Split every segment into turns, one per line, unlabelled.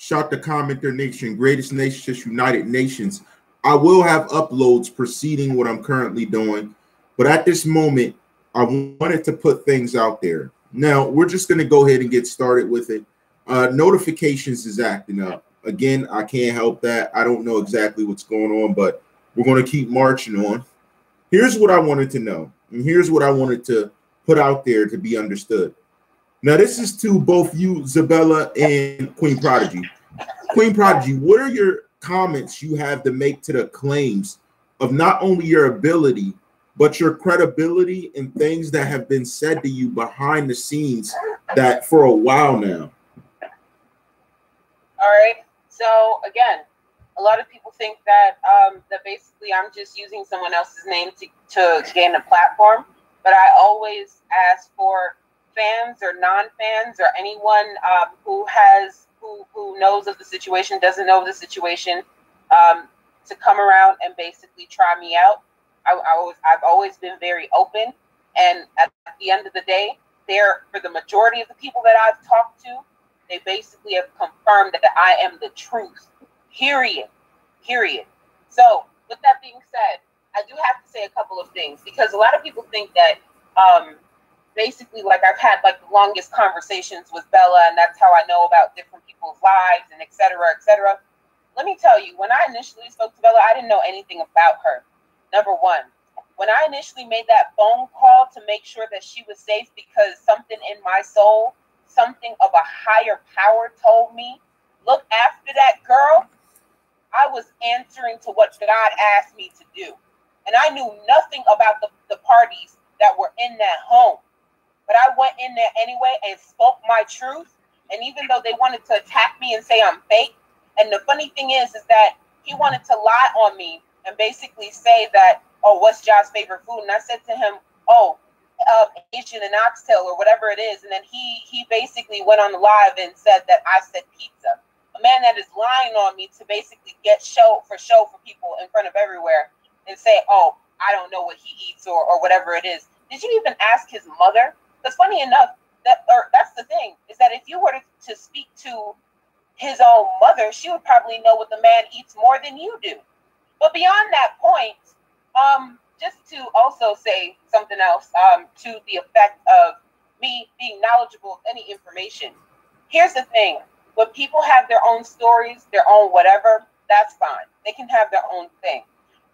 Shout to CommenterNation, greatest nations, United Nations. I will have uploads preceding what I'm currently doing, but at this moment, I wanted to put things out there. Now, we're just going to go ahead and get started with it. Notifications is acting up. Again, I can't help that. I don't know exactly what's going on, but we're going to keep marching on. Here's what I wanted to know, and here's what I wanted to put out there to be understood. Now, this is to both you, Zabella, and Queen Prodigy. Queen Prodigy, what are your comments you have to make to the claims of not only your ability, but your credibility and things that have been said to you behind the scenes that for a while now?
All right. So, again, a lot of people think that that basically I'm just using someone else's name to gain a platform, but I always ask for fans or non-fans or anyone who knows of the situation, doesn't know of the situation, to come around and basically try me out. I've always been very open, and at the end of the day, for the majority of the people that I've talked to, they basically have confirmed that I am the truth. Period. So, with that being said, I do have to say a couple of things, because a lot of people think that basically, like, I've had like the longest conversations with Bella, and that's how I know about different people's lives and et cetera, et cetera. Let me tell you, when I initially spoke to Bella, I didn't know anything about her. Number one, when I initially made that phone call to make sure that she was safe, because something in my soul, something of a higher power told me, look after that girl, I was answering to what God asked me to do. And I knew nothing about the parties that were in that home. But I went in there anyway and spoke my truth. And even though they wanted to attack me and say I'm fake, and the funny thing is that he wanted to lie on me and basically say that, oh, what's Josh's favorite food? And I said to him, oh, Asian and oxtail or whatever it is. And then he basically went on the live and said that I said pizza. A man that is lying on me to basically get show for people in front of everywhere and say, oh, I don't know what he eats or whatever it is. Did you even ask his mother? Because funny enough, that's the thing, is that if you were to speak to his own mother, she would probably know what the man eats more than you do. But beyond that point, just to also say something else, to the effect of me being knowledgeable of any information. Here's the thing. When people have their own stories, their own whatever, that's fine. They can have their own thing.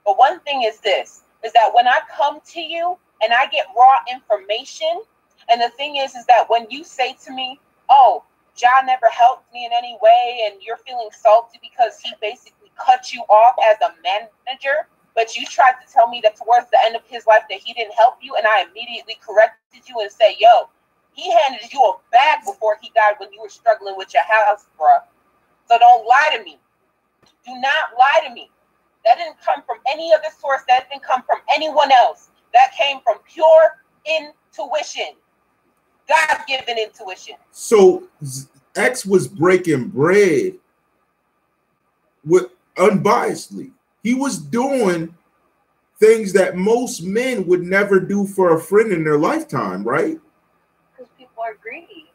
But one thing is this, is that when I come to you and I get raw information, and the thing is that when you say to me, oh, John never helped me in any way, and you're feeling salty because he basically cut you off as a manager, but you tried to tell me that towards the end of his life that he didn't help you, and I immediately corrected you and said, yo, he handed you a bag before he died when you were struggling with your house, bro. So don't lie to me. Do not lie to me. That didn't come from any other source. That didn't come from anyone else. That came from pure intuition. God-given intuition.
So X was breaking bread with unbiasedly. He was doing things that most men would never do for a friend in their lifetime, right?
Because people are greedy.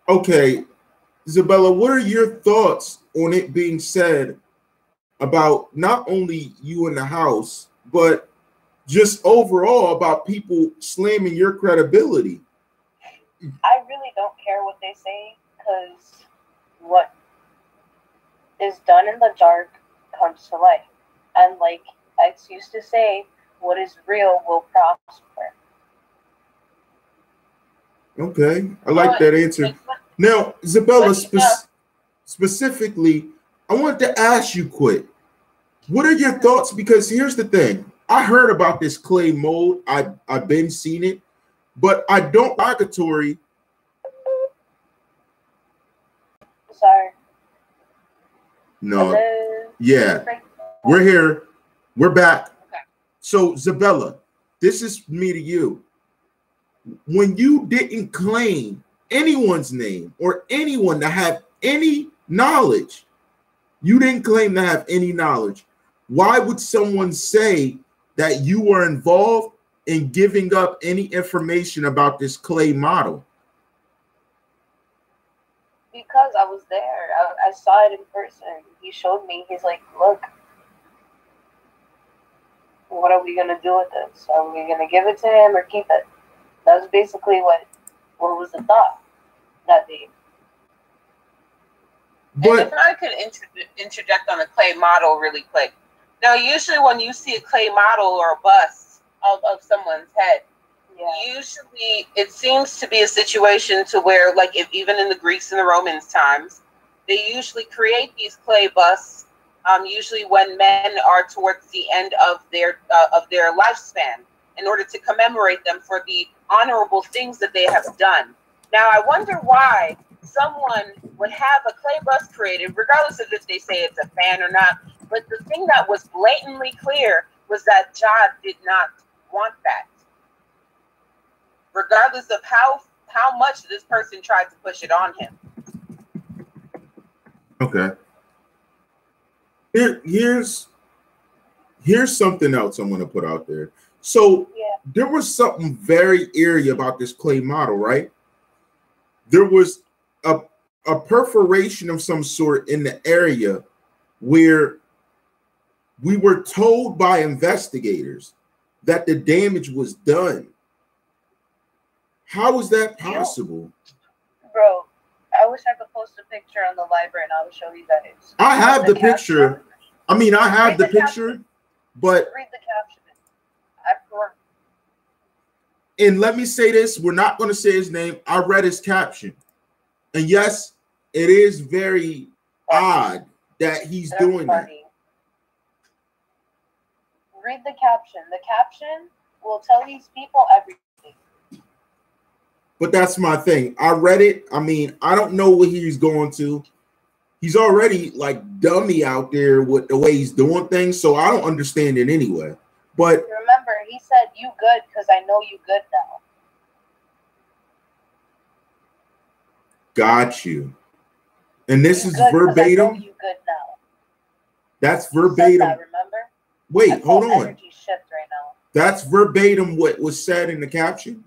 Okay, Zabella, what are your thoughts on it being said about not only you in the house, but just overall about people slamming your credibility?
I really don't care what they say, because what is done in the dark comes to light. And like X used to say, what is real will prosper.
Okay, I like that answer. Now, Zabella, specifically, I wanted to ask you quick. What are your thoughts? Because here's the thing. I heard about this clay mold. I've been seeing it, but I don't derogatory.
Sorry.
No. Yeah. We're here. We're back.
Okay.
So, Zabella, this is me to you. When you didn't claim anyone's name or anyone to have any knowledge, you didn't claim to have any knowledge. Why would someone say that you were involved in giving up any information about this clay model?
Because I was there. I saw it in person. He showed me. He's like, look, what are we going to do with this? Are we going to give it to him or keep it? That was basically what was the thought that day.
But if I could interject on the clay model really quick. Now, usually when you see a clay model or a bust of someone's head, usually it seems to be a situation to where, like, if even in the Greeks and the Romans times, they usually create these clay busts, usually when men are towards the end of their lifespan, in order to commemorate them for the honorable things that they have done. Now, I wonder why someone would have a clay bust created, regardless of if they say it's a fan or not. But the thing that was blatantly clear was that Jah did not want that, regardless of how much this person tried to push it on him.
Okay. Here's something else I'm going to put out there. So there was something very eerie about this clay model, right? There was a perforation of some sort in the area where we were told by investigators that the damage was done. How is that possible?
Bro, I wish I could post a picture on the library and I would show you guys.
I have the picture. I mean, I have the picture, but
read the caption.
And let me say this, we're not going to say his name. I read his caption. And yes, it is very odd that he's doing that.
Read the caption. The caption will tell these people everything.
But that's my thing. I read it. I mean, I don't know what he's going to. He's already like dummy out there with the way he's doing things, so I don't understand it anyway. But
remember, he said, "You good because I know you good now."
Got you. And this is verbatim.
I know you good now.
That's verbatim.
That, remember?
Wait, hold on.
Energy shift right now.
That's verbatim what was said in the caption.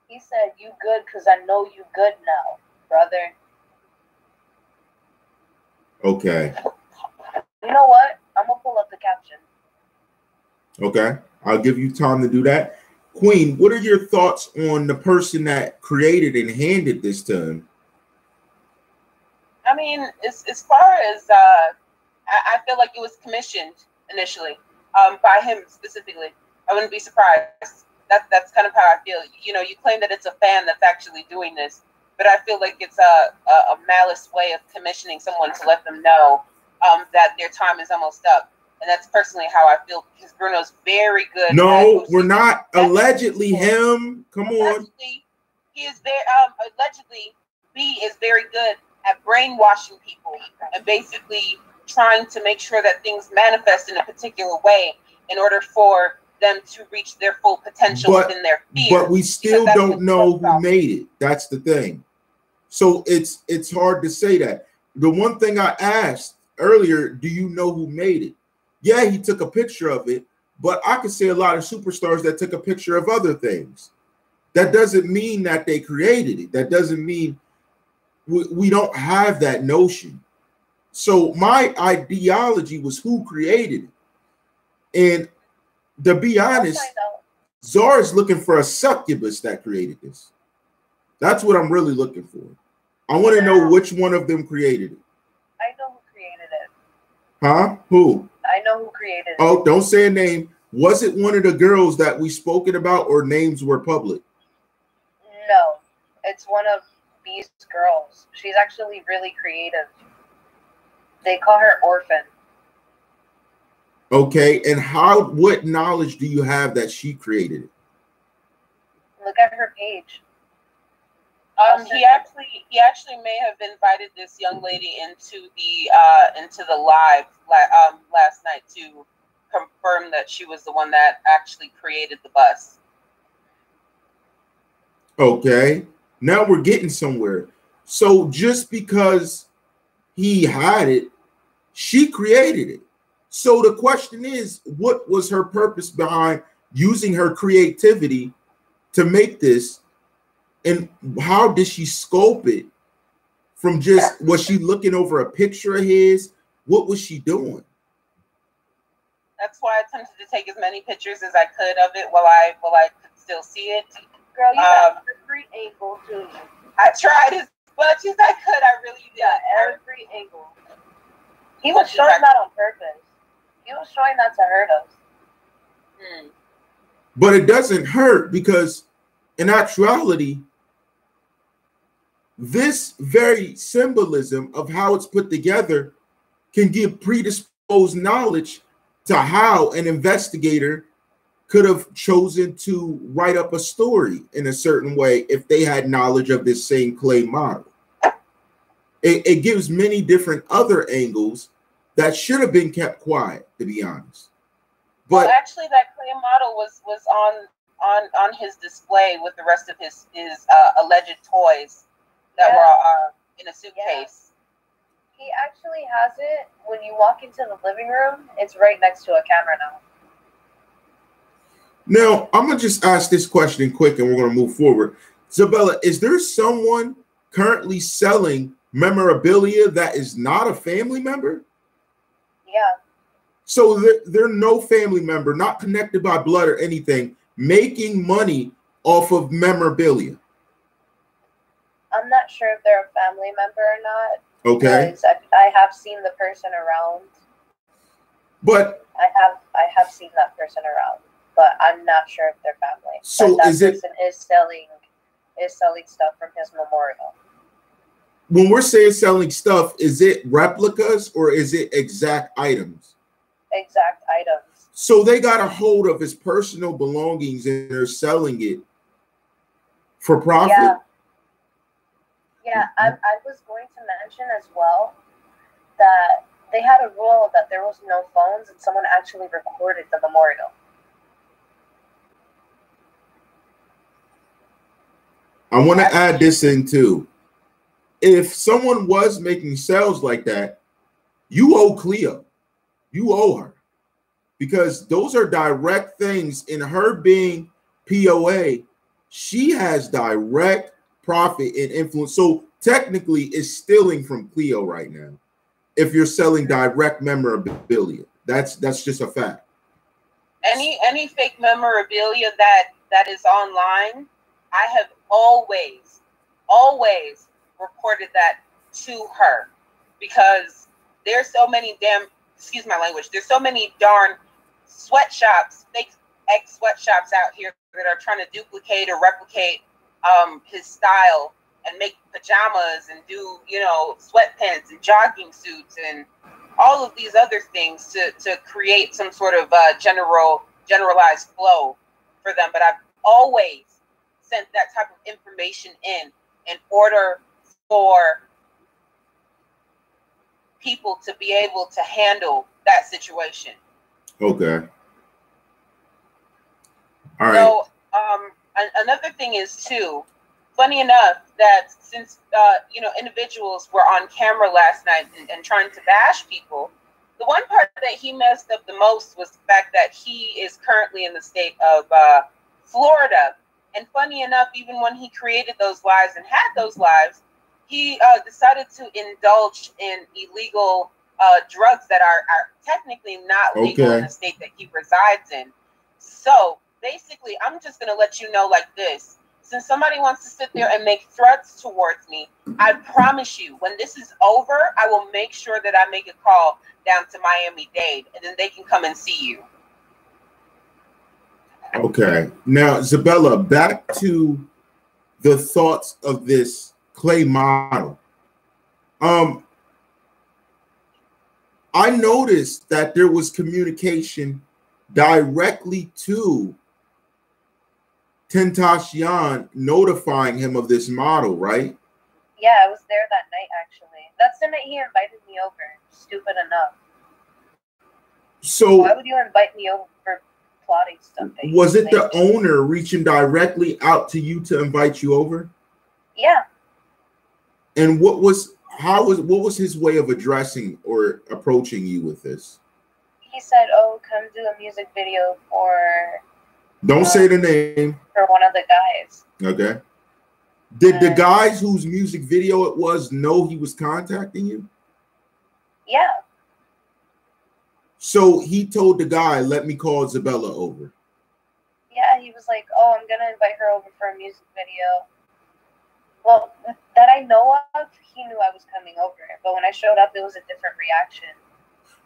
He said, "You good because I know you good now, brother."
Okay.
You know what? I'm gonna pull up the caption.
Okay, I'll give you time to do that. Queen, what are your thoughts on the person that created and handed this to him?
I mean, as far as I feel like it was commissioned initially by him specifically. I wouldn't be surprised. That's kind of how I feel. You know, you claim that it's a fan that's actually doing this, but I feel like it's a malice way of commissioning someone to let them know that their time is almost up. And that's personally how I feel, because Bruno's very good.
No, we're not. Allegedly him. Come on.
Allegedly, he is very, allegedly, B is very good at brainwashing people and basically trying to make sure that things manifest in a particular way in order for them to reach their full potential within their fear.
But we still don't know who made it. That's the thing. So it's hard to say that. The one thing I asked earlier, do you know who made it? Yeah, he took a picture of it, but I could say a lot of superstars that took a picture of other things. That doesn't mean that they created it. That doesn't mean we don't have that notion. So my ideology was who created it. And to be honest, TheCzarr is looking for a succubus that created this. That's what I'm really looking for. I want to know which one of them created it.
I know who created it.
Huh? Who?
I know who created it.
Oh, don't say a name. Was it one of the girls that we spoken about, or names were public?
No, it's one of these girls. She's actually really creative. They call her Orphan.
Okay, and what knowledge do you have that she created it?
Look at her page.
He actually may have invited this young lady into the live last night to confirm that she was the one that actually created the bus.
Okay, now we're getting somewhere. So just because he had it, she created it. So the question is, what was her purpose behind using her creativity to make this And how did she scope it? From just, was she looking over a picture of his? What was she doing?
That's why I attempted to take as many pictures as I could of it while I could still see it.
Girl, you got every angle too.
I tried as much as I could. I really did.
Yeah, every angle. He was showing that on purpose. He was showing that to hurt us.
But it doesn't hurt because in actuality, this very symbolism of how it's put together can give predisposed knowledge to how an investigator could have chosen to write up a story in a certain way if they had knowledge of this same clay model. It gives many different other angles that should have been kept quiet, to be honest. But
well, actually, that clay model was on his display with the rest of his alleged toys that were in a suitcase.
Yeah. He actually has it when you walk into the living room. It's right next to a camera now.
Now, I'm going to just ask this question quick and we're going to move forward. Zabella, is there someone currently selling memorabilia that is not a family member?
Yeah.
So there are no family member, not connected by blood or anything, making money off of memorabilia.
I'm not sure if they're a family member or not.
Okay.
I have seen the person around.
But
I have seen that person around, but I'm not sure if they're family.
So
that
is it
person is selling stuff from his memorial.
When we're saying selling stuff, is it replicas or is it exact items?
Exact items.
So they got a hold of his personal belongings and they're selling it for profit?
Yeah. Yeah, I was going to mention as well that they had a rule that there was no phones and someone actually recorded the memorial.
I want to add this in too. If someone was making sales like that, you owe Cleo. You owe her. Because those are direct things. In her being POA, she has direct profit and influence. So technically it's stealing from Cleo right now. If you're selling direct memorabilia, that's just a fact.
Any fake memorabilia that is online, I have always reported that to her because there's so many excuse my language, there's so many darn sweatshops, fake sweatshops out here that are trying to duplicate or replicate his style and make pajamas and do, sweatpants and jogging suits and all of these other things to create some sort of generalized flow for them. But I've always sent that type of information in order for people to be able to handle that situation.
Okay. All right.
So another thing is too, funny enough that since individuals were on camera last night and trying to bash people, the one part that he messed up the most was the fact that he is currently in the state of Florida. And funny enough, even when he created those lives and had those lives, he decided to indulge in illegal drugs that are technically not legal in the state that he resides in. So basically, I'm just going to let you know like this. Since somebody wants to sit there and make threats towards me, I promise you, when this is over, I will make sure that I make a call down to Miami-Dade, and then they can come and see you.
Okay. Now, Zabella, back to the thoughts of this clay model. I noticed that there was communication directly to Tentacion notifying him of this model, right?
Yeah, I was there that night, actually. That's the night he invited me over. Stupid enough.
So
why would you invite me over for plotting stuff?
Was it the owner reaching directly out to you to invite you over?
Yeah.
And what was his way of addressing or approaching you with this?
He said, "Oh, come do a music video for."
Don't say the name.
For one of the guys.
Okay. Did the guys whose music video it was know he was contacting you?
Yeah.
So he told the guy, let me call Zabella over.
Yeah, he was like, oh, I'm going to invite her over for a music video. Well, that I know of, he knew I was coming over. But when I showed up, it was a different reaction.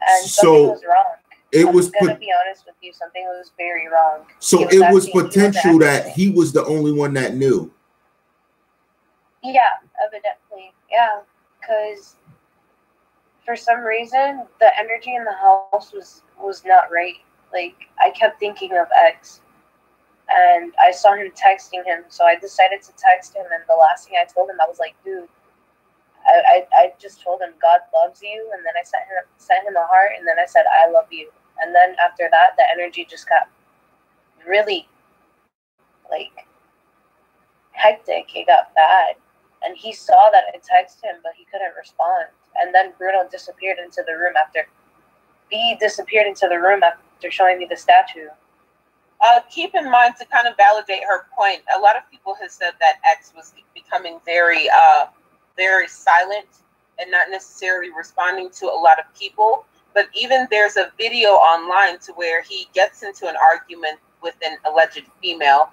And something was wrong. I'm going to be honest with you. Something was very wrong.
So it was potential that he was the only one that knew.
Yeah, evidently. Yeah, because for some reason, the energy in the house was not right. Like, I kept thinking of X. And I saw him texting him, so I decided to text him. And the last thing I told him, I was like, dude, I just told him God loves you. And then I sent him a heart. And then I said, I love you. And then after that, the energy just got really, like, hectic. It got bad. And he saw that I texted him, but he couldn't respond. And then Bruno disappeared into the room after showing me the statue.
Keep in mind, to kind of validate her point, a lot of people have said that X was becoming very, very silent and not necessarily responding to a lot of people. But even there's a video online to where he gets into an argument with an alleged female,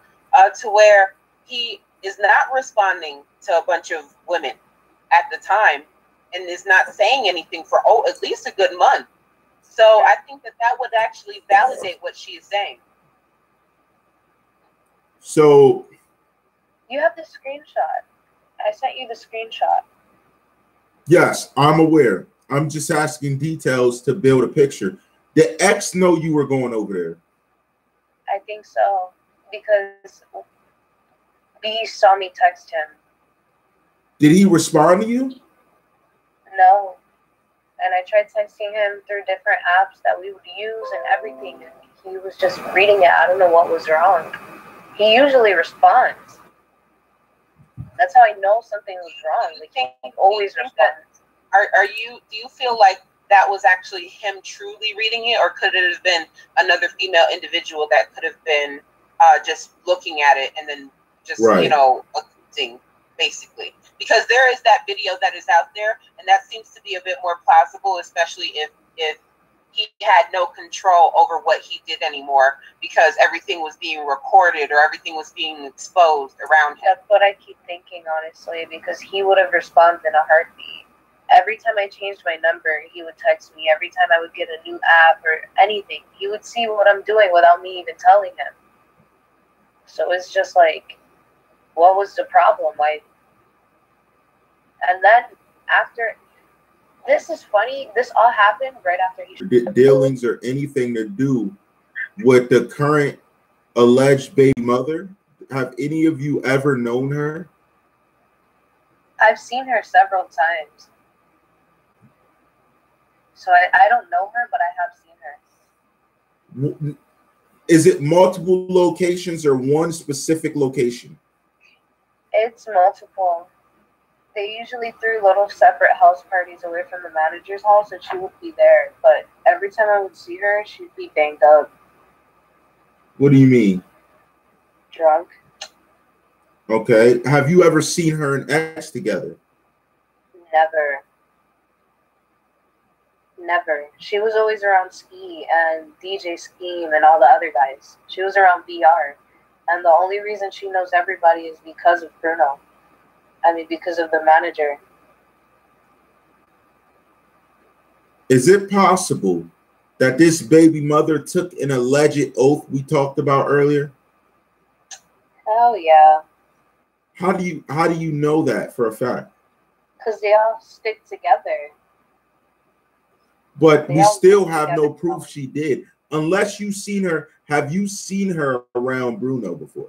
to where he is not responding to a bunch of women at the time and is not saying anything for at least a good month. So I think that would actually validate what she is saying.
So
you have the screenshot. I sent you the screenshot.
Yes, I'm aware. I'm just asking details to build a picture. Did X know you were going over there?
I think so, because B saw me text him.
Did he respond to you?
No. And I tried texting him through different apps that we would use and everything. He was just reading it. I don't know what was wrong. He usually responds. That's how I know something was wrong. Like, he always responds.
Do you feel like that was actually him truly reading it, or could it have been another female individual that could have been just looking at it and then just, accusing, basically? Because there is that video that is out there, and that seems to be a bit more plausible, especially if he had no control over what he did anymore, because everything was being recorded or everything was being exposed around him.
That's what I keep thinking, honestly, because he would have responded in a heartbeat. Every time I changed my number, he would text me. Every time I would get a new app or anything, he would see what I'm doing without me even telling him. So it's just like, what was the problem? And then after... This is funny. This all happened right after he...
Dealings or anything to do with the current alleged baby mother? Have any of you ever known her?
I've seen her several times. So I don't know her, but I have seen her.
Is it multiple locations or one specific location?
It's multiple. They usually threw little separate house parties away from the manager's house, and she would be there. But every time I would see her, she'd be banged up.
What do you mean?
Drunk.
Okay. Have you ever seen her and X together?
Never. Never. She was always around Ski and DJ Scheme and all the other guys. She was around BR. And the only reason she knows everybody is because of Bruno. I mean, because of the manager.
Is it possible that this baby mother took an alleged oath we talked about earlier?
Hell yeah.
How do you know that for a fact?
Because they all stick together.
But we still have no proof she did. Unless you've seen her, have you seen her around Bruno before?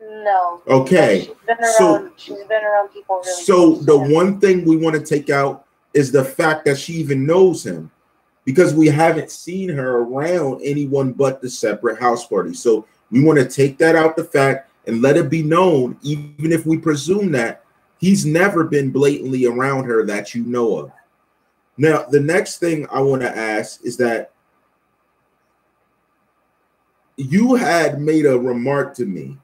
No.
Okay.
She's been around people really.
So the one thing we want to take out is the fact that she even knows him, because we haven't seen her around anyone but the separate house party. So we want to take that out the fact and let it be known, even if we presume that he's never been blatantly around her that you know of. Now, the next thing I want to ask is that you had made a remark to me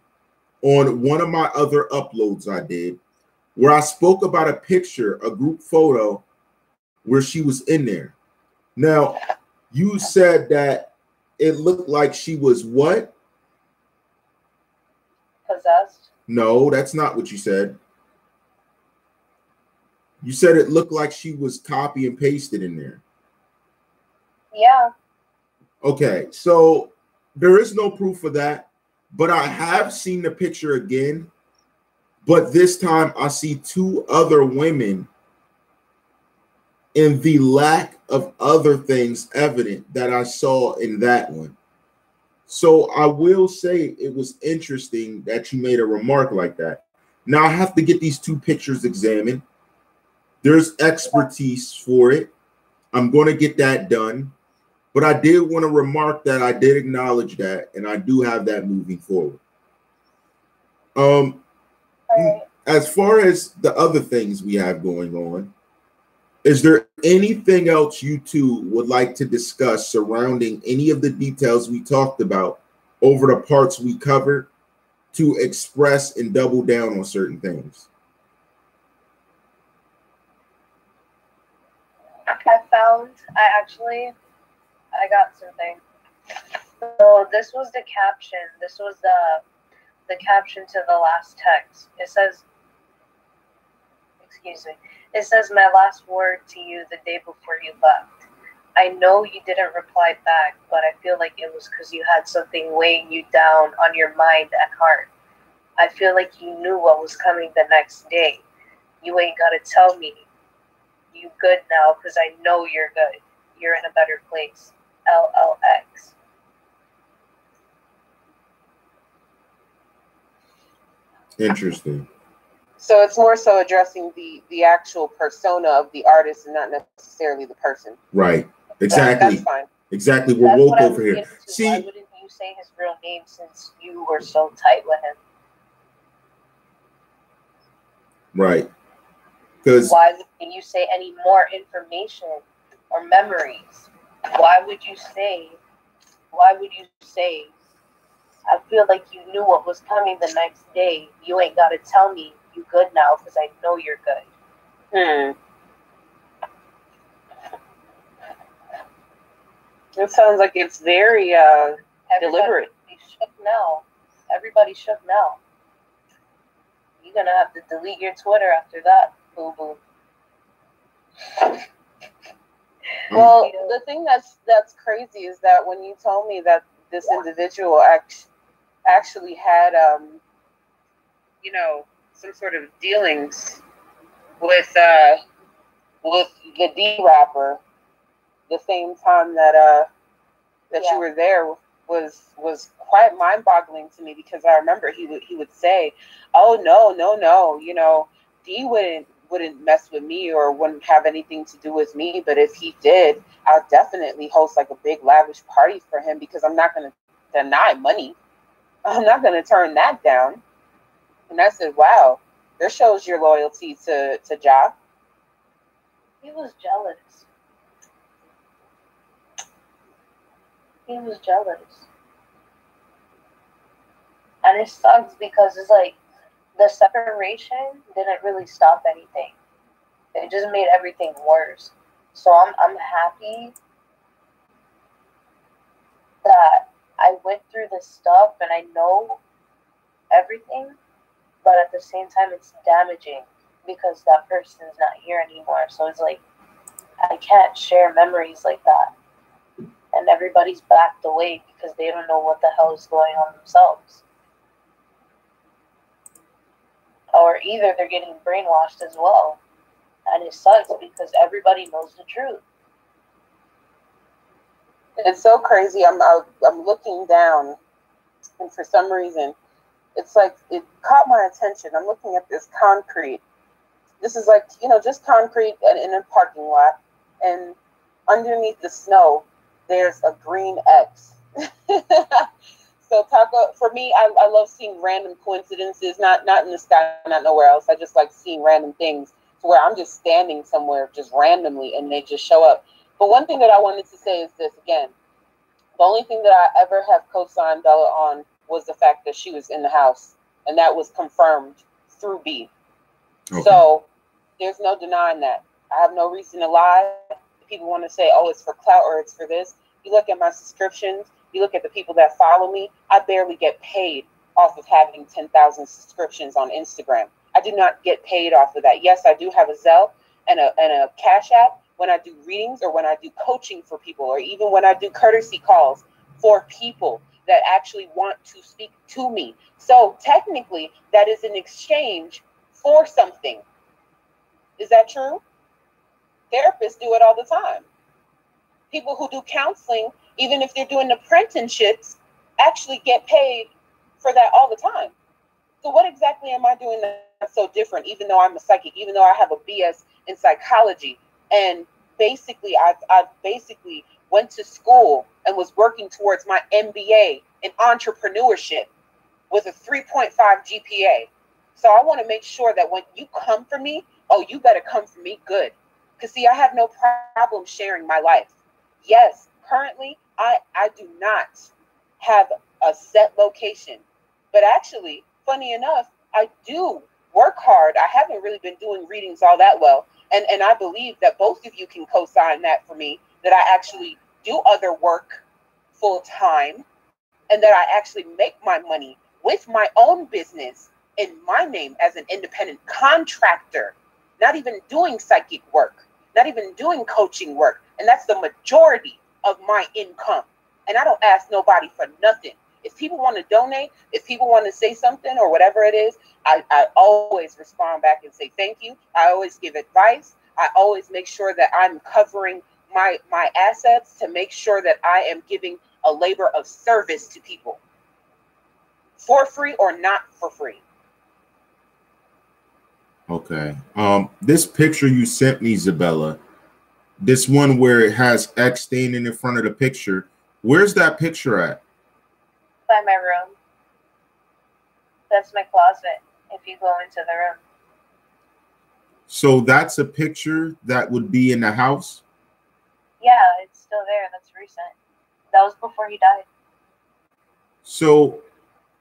on one of my other uploads I did, where I spoke about a picture, a group photo, where she was in there. Now, you said that it looked like she was what?
Possessed?
No, that's not what you said. You said it looked like she was copy and pasted in there.
Yeah.
Okay, so there is no proof of that, but I have seen the picture again, but this time I see two other women in the lack of other things evident that I saw in that one. So I will say it was interesting that you made a remark like that. Now I have to get these two pictures examined. There's expertise for it. I'm going to get that done. But I did want to remark that I did acknowledge that, and I do have that moving forward. As far as the other things we have going on, is there anything else you two would like to discuss surrounding any of the details we talked about over the parts we covered to express and double down on certain things?
I got something. So this was the caption. This was the caption to the last text. It says, excuse me. It says, my last word to you the day before you left. I know you didn't reply back, but I feel like it was because you had something weighing you down on your mind and heart. I feel like you knew what was coming the next day. You ain't got to tell me you good now because I know you're good. You're in a better place. LLX.
Interesting.
So it's more so addressing the actual persona of the artist and not necessarily the person.
Right. Exactly.
That's fine.
Exactly. We're woke over here.
See, why wouldn't you say his real name since you were so tight with him?
Right. Because
why wouldn't you say any more information or memories? Why would you say, I feel like you knew what was coming the next day. You ain't got to tell me you good now because I know you're good.
It sounds like it's very deliberate.
Everybody shook now. You're going to have to delete your Twitter after that, boo-boo.
Well, the thing that's crazy is that when you told me that this individual actually had, some sort of dealings with the D rapper, the same time that you were there was quite mind-boggling to me, because I remember he would say, "Oh no, D wouldn't mess with me or wouldn't have anything to do with me, but if he did, I'll definitely host like a big lavish party for him because I'm not going to deny money. I'm not going to turn that down." And I said, wow, this shows your loyalty to TheCzarr.
He was jealous. And it sucks because it's like the separation didn't really stop anything. It just made everything worse. So I'm happy that I went through this stuff and I know everything, but at the same time it's damaging because that person's not here anymore. So it's like I can't share memories like that. And everybody's backed away because they don't know what the hell is going on themselves. Or either they're getting brainwashed as well. And it sucks because everybody knows the truth.
It's so crazy. I'm looking down, and for some reason, it's like it caught my attention. I'm looking at this concrete. This is like, just concrete in a parking lot, and underneath the snow, there's a green X. So for me, I love seeing random coincidences, not in the sky, not nowhere else. I just like seeing random things to where I'm just standing somewhere just randomly and they just show up. But one thing that I wanted to say is this again. The only thing that I ever have co-signed Bella on was the fact that she was in the house and that was confirmed through B.
Okay.
So there's no denying that. I have no reason to lie. People want to say, oh, it's for clout or it's for this. You look at my subscriptions, you look at the people that follow me, I barely get paid off of having 10,000 subscriptions on Instagram. I do not get paid off of that. Yes, I do have a Zelle and a Cash App when I do readings or when I do coaching for people, or even when I do courtesy calls for people that actually want to speak to me. So technically, that is an exchange for something. Is that true? Therapists do it all the time. People who do counseling, even if they're doing apprenticeships, actually get paid for that all the time. So what exactly am I doing that's so different, even though I'm a psychic, even though I have a BS in psychology? And basically, I've basically went to school and was working towards my MBA in entrepreneurship with a 3.5 GPA. So I want to make sure that when you come for me, oh, you better come for me good. Because see, I have no problem sharing my life. Yes, currently, I do not have a set location. But actually, funny enough, I do work hard. I haven't really been doing readings all that well. And I believe that both of you can co-sign that for me, that I actually do other work full time, and that I actually make my money with my own business in my name as an independent contractor, not even doing psychic work, not even doing coaching work. And that's the majority of my income. And I don't ask nobody for nothing. If people want to donate, if people want to say something or whatever it is, I always respond back and say thank you. I always give advice. I always make sure that I'm covering my assets to make sure that I am giving a labor of service to people for free or not for free.
Okay. This picture you sent me, Zabella, this one where it has X standing in front of the picture, where's that picture at?
By my room. That's my closet if you go into the room.
So that's a picture that would be in the house?
Yeah, it's still there. That's recent. That was before he died.
So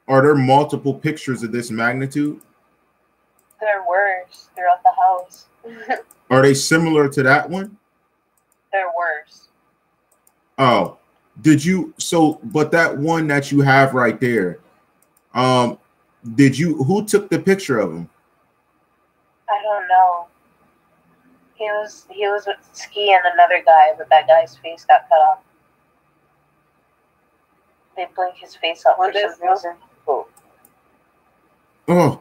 are there multiple pictures of this magnitude?
There are worse throughout the house.
Are they similar to that one?
They're worse.
Oh, did you? So, but that one that you have right there, who took the picture of him?
I don't know. He was with Ski and another guy, but that guy's face got cut off. They blink his face up for some reason.
Oh.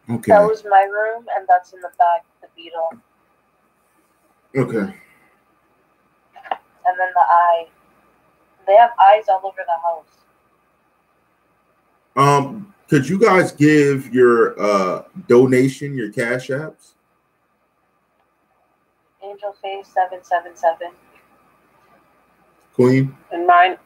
Okay.
That was my room, and that's in the back, the beetle.
Okay.
And then the eye. They have eyes all over the house.
Could you guys give your donation, your cash apps?
Angel Face 777.
Queen?
And mine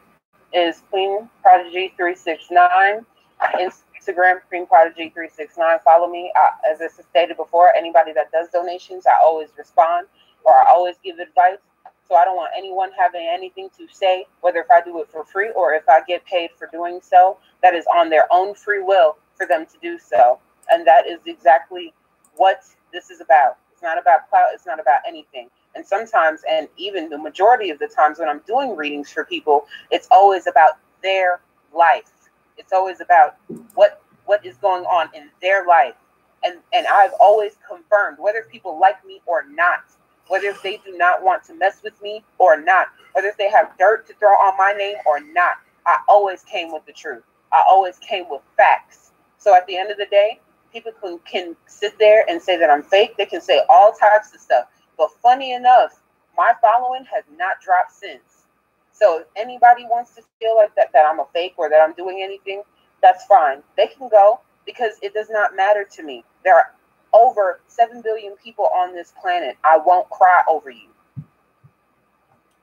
is Queen Prodigy 369. Instagram, Queen Prodigy 369. Follow me. As I stated before, anybody that does donations, I always respond or I always give advice. So I don't want anyone having anything to say, whether if I do it for free or if I get paid for doing so. That is on their own free will for them to do so. And that is exactly what this is about. It's not about clout. It's not about anything. And sometimes, and even the majority of the times when I'm doing readings for people, it's always about their life. It's always about what is going on in their life. And I've always confirmed, whether people like me or not, whether if they do not want to mess with me or not, whether if they have dirt to throw on my name or not, I always came with the truth. I always came with facts. So at the end of the day, people can sit there and say that I'm fake. They can say all types of stuff. But funny enough, my following has not dropped since. So if anybody wants to feel like that I'm a fake or that I'm doing anything, that's fine. They can go, because it does not matter to me. There are over 7 billion people on this planet. I won't cry over you.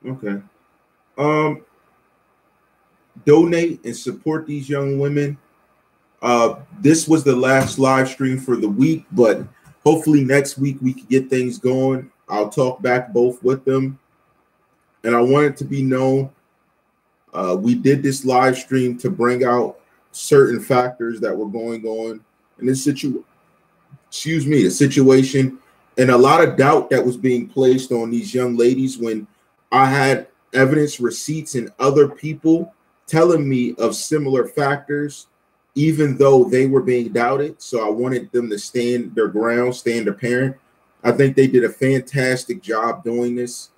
Okay. Donate and support these young women. This was the last live stream for the week, but hopefully next week we can get things going. I'll talk back both with them. And I want it to be known, we did this live stream to bring out certain factors that were going on in this the situation, and a lot of doubt that was being placed on these young ladies when I had evidence, receipts, and other people telling me of similar factors, even though they were being doubted. So I wanted them to stand their ground, stand their parent. I think they did a fantastic job doing this.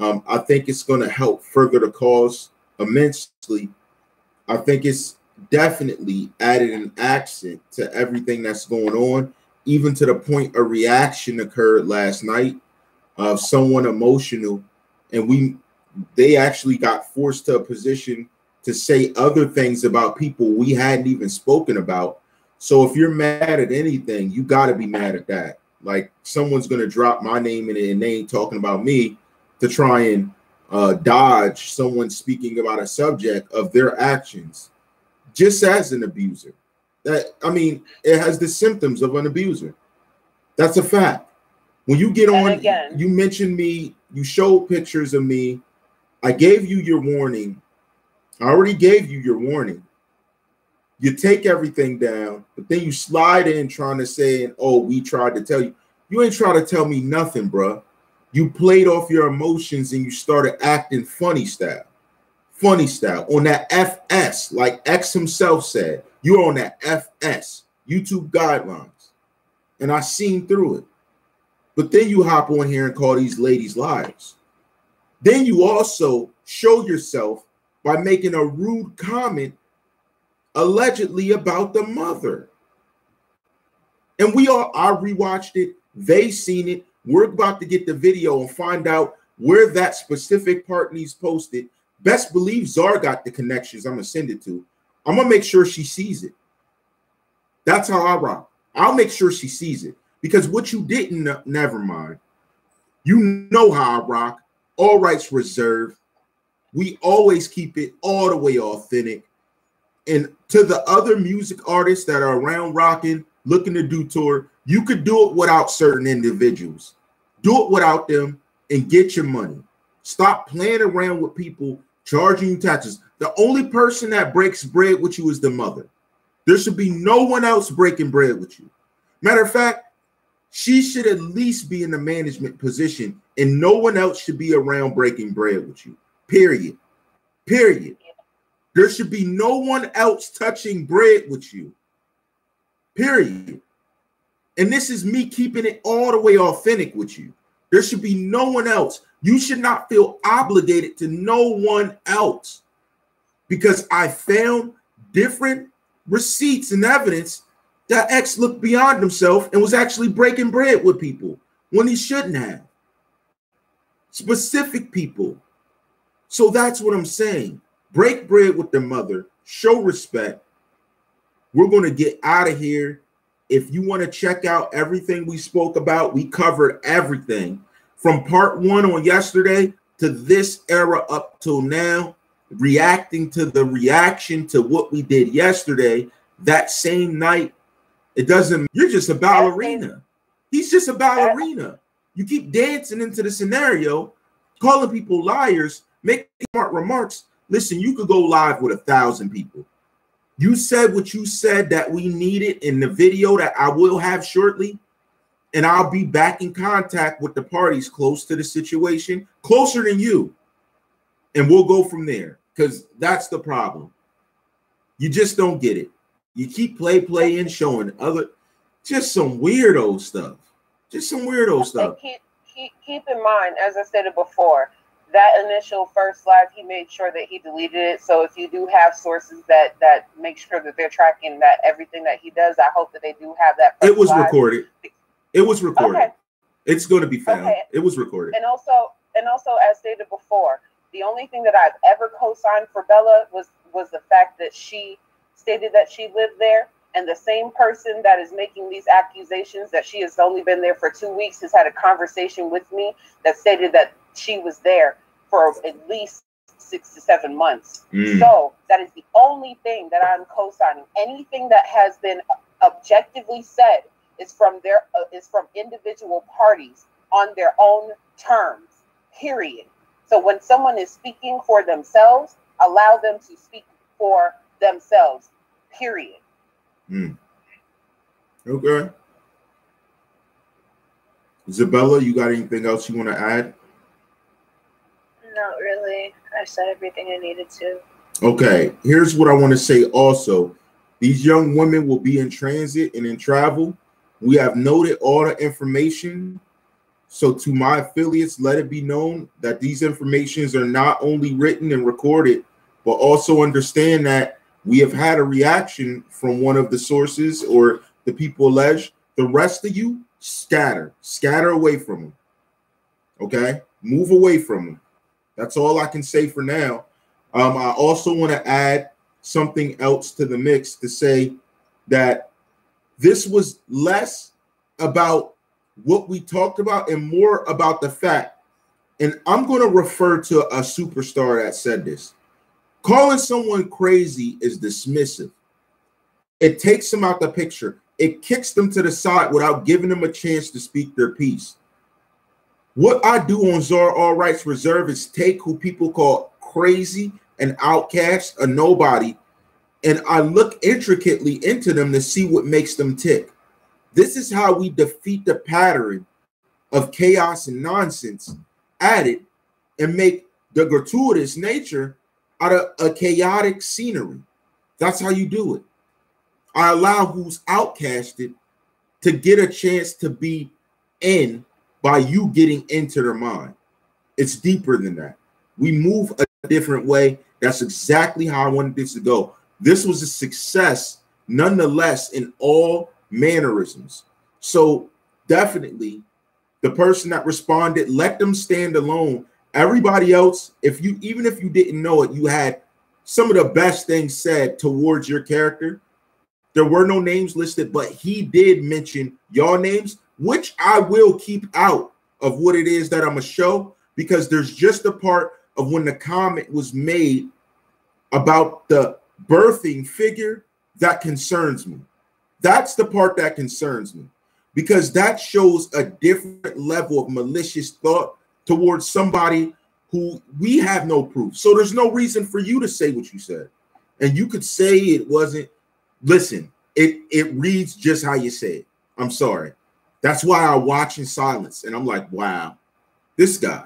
I think it's going to help further the cause immensely. I think it's definitely added an accent to everything that's going on, even to the point a reaction occurred last night of someone emotional, and they actually got forced to a position to say other things about people we hadn't even spoken about. So if you're mad at anything, you got to be mad at that. Like, someone's going to drop my name in it and they ain't talking about me to try and dodge someone speaking about a subject of their actions, just as an abuser. It has the symptoms of an abuser. That's a fact. When you get on, you mentioned me, you showed pictures of me. I gave you your warning. I already gave you your warning. You take everything down, but then you slide in trying to say, oh, we tried to tell you. You ain't trying to tell me nothing, bruh. You played off your emotions and you started acting funny style. Funny style on that FS, like X himself said. You're on that FS, YouTube guidelines. And I seen through it. But then you hop on here and call these ladies liars. Then you also show yourself by making a rude comment allegedly about the mother. And I rewatched it. They seen it. We're about to get the video and find out where that specific part needs posted. Best believe TheCzarr got the connections I'm going to send it to. I'm going to make sure she sees it. That's how I rock. I'll make sure she sees it. Because what you didn't, never mind. You know how I rock. All rights reserved. We always keep it all the way authentic. And to the other music artists that are around rocking, looking to do tour, you could do it without certain individuals. Do it without them and get your money. Stop playing around with people charging you taxes. The only person that breaks bread with you is the mother. There should be no one else breaking bread with you. Matter of fact, she should at least be in the management position, and no one else should be around breaking bread with you. Period. Period. There should be no one else touching bread with you. Period. And this is me keeping it all the way authentic with you. There should be no one else. You should not feel obligated to no one else, because I found different receipts and evidence that X looked beyond himself and was actually breaking bread with people when he shouldn't have. Specific people. So that's what I'm saying. Break bread with the mother. Show respect. We're going to get out of here. If you want to check out everything we spoke about, we covered everything from part 1 on yesterday to this era up till now, reacting to the reaction to what we did yesterday, that same night. It doesn't, you're just a ballerina. He's just a ballerina. You keep dancing into the scenario, calling people liars, making smart remarks. Listen, you could go live with 1,000 people. You said what you said that we needed in the video that I will have shortly, and I'll be back in contact with the parties close to the situation, closer than you, and we'll go from there, because that's the problem. You just don't get it. You keep playing, showing other, just some weirdo stuff. Just some weirdo stuff.
Keep in mind, as I said it before, that initial first live, he made sure that he deleted it. So if you do have sources that make sure that they're tracking that everything that he does, I hope that they do have that.
It was recorded. It was recorded. Okay. It's going to be found. Okay. It was recorded.
And also, as stated before, the only thing that I've ever co-signed for Bella was the fact that she stated that she lived there. And the same person that is making these accusations that she has only been there for 2 weeks has had a conversation with me that stated that she was there for at least 6 to 7 months. So that is the only thing that I'm co-signing. Anything that has been objectively said is from individual parties on their own terms, period. So when someone is speaking for themselves, allow them to speak for themselves, period.
Okay. Zabella, you got anything else you want to add?
Not really. I said everything I needed to.
Okay, here's what I want to say also. These young women will be in transit and in travel. We have noted all the information. So to my affiliates, let it be known that these informations are not only written and recorded, but also understand that we have had a reaction from one of the sources or the people alleged. The rest of you, scatter away from them. Okay, move away from them. That's all I can say for now. I also want to add something else to the mix to say that this was less about what we talked about and more about the fact, and I'm going to refer to a superstar that said this. Calling someone crazy is dismissive. It takes them out the picture. It kicks them to the side without giving them a chance to speak their piece. What I do on TheCzarr All Rights Reserved is take who people call crazy and outcast, a nobody, and I look intricately into them to see what makes them tick. This is how we defeat the pattern of chaos and nonsense added and make the gratuitous nature out of a chaotic scenery. That's how you do it. I allow who's outcasted to get a chance to be in by you getting into their mind. It's deeper than that. We move a different way. That's exactly how I wanted this to go. This was a success, nonetheless, in all mannerisms. So definitely, the person that responded, let them stand alone. Everybody else, even if you didn't know it, you had some of the best things said towards your character. There were no names listed, but he did mention your names, which I will keep out of what it is that I'm gonna show, because there's just a part of when the comment was made about the birthing figure that concerns me. That's the part that concerns me, because that shows a different level of malicious thought towards somebody who we have no proof. So there's no reason for you to say what you said. And you could say it wasn't. Listen, it reads just how you say it. I'm sorry. That's why I watch in silence. And I'm like, wow, this guy.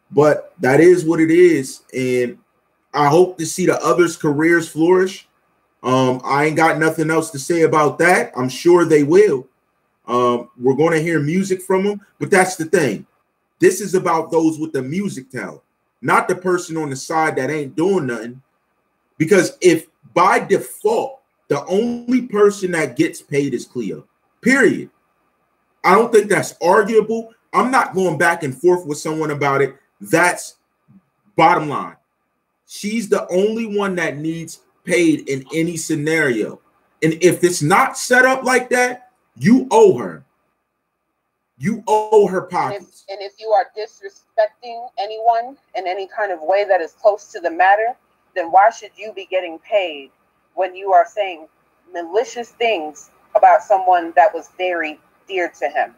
But that is what it is. And I hope to see the others' careers flourish. I ain't got nothing else to say about that. I'm sure they will. We're going to hear music from them. But that's the thing. This is about those with the music talent, not the person on the side that ain't doing nothing. Because if by default, the only person that gets paid is Cleo, period. I don't think that's arguable. I'm not going back and forth with someone about it. That's bottom line. She's the only one that needs paid in any scenario. And if it's not set up like that, you owe her. You owe her pockets.
And if you are disrespecting anyone in any kind of way that is close to the matter, then why should you be getting paid when you are saying malicious things about someone that was very dear to him?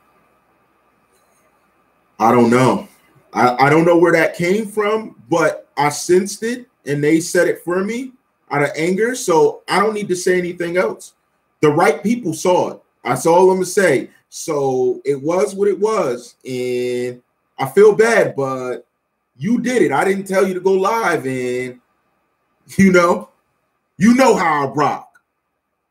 I don't know. I don't know where that came from, but I sensed it and they said it for me out of anger. So I don't need to say anything else. The right people saw it. That's all I'm going to say. So it was what it was. And I feel bad, but you did it. I didn't tell you to go live. And, you know how I rock.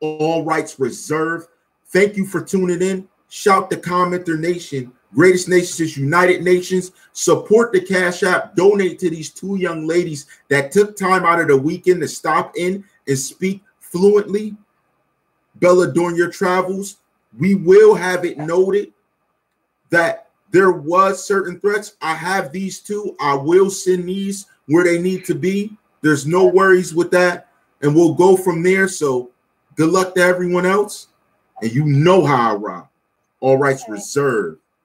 All rights reserved. Thank you for tuning in. Shout to CommenterNation. Greatest nation since United Nations. Support the Cash App. Donate to these two young ladies that took time out of the weekend to stop in and speak fluently. Bella, during your travels, we will have it noted that there was certain threats. I have these two. I will send these where they need to be. There's no worries with that. And we'll go from there. So good luck to everyone else. And you know how I rock. All rights reserved.